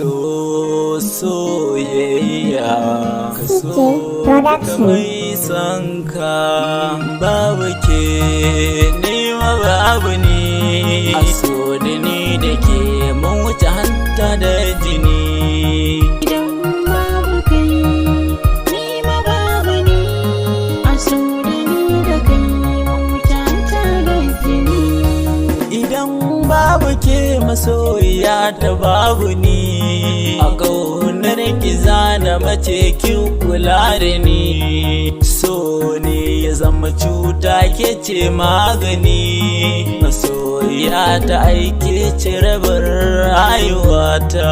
so soyayya ka so ka mai san ka babu ke ni ma babu ni a so da ni da ke mun wuce hanta da jini babu ke masoyiya ta babu ni a ƙaunar ki zana mace ki kula da ni so ne ya zama cuta ke ce magani masoyiya ta aike ce rabar rayuwata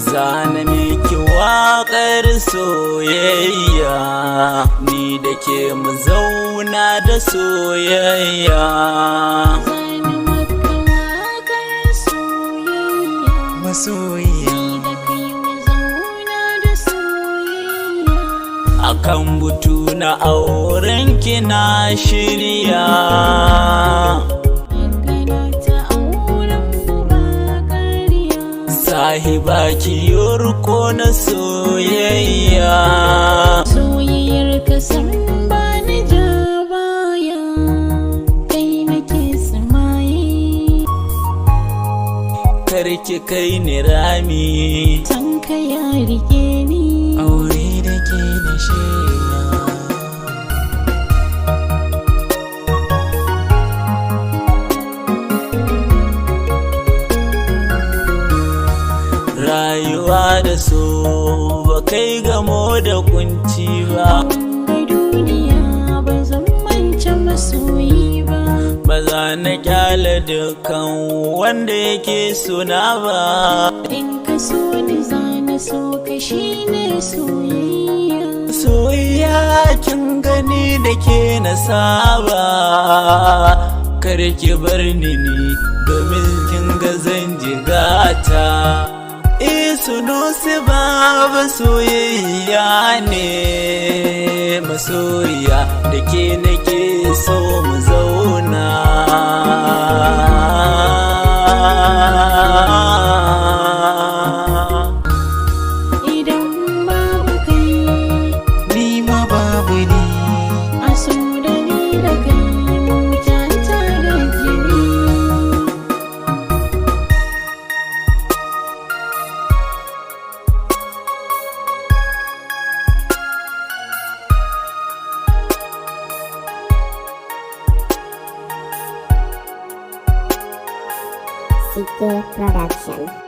zana miki waƙar soyayya ni da ke mu zauna da soyayya masoyiya akan butu na auren ki na shirya sahiba ki yorko na soyayya soyayyar ka san ba ni ja baya kai nake samaye karki kai ni rami san ka ya rike ni aure da ke da shirya rayuwa da so ba kai gamo da kunci ba duniya ba zan mance masoyi ba ba za na kyale dukan wanda yake suna ba in ka so ni za na so ka shine soyayya soyayya kin gani da ke na saba kar ki bar ni domin kin ga zan jigata sunusi babu soyayya ne masoyiya da ke nake so mu zauna idan babu kai ni ma babu ni a so da ni da kai mu canta da jini CK Production.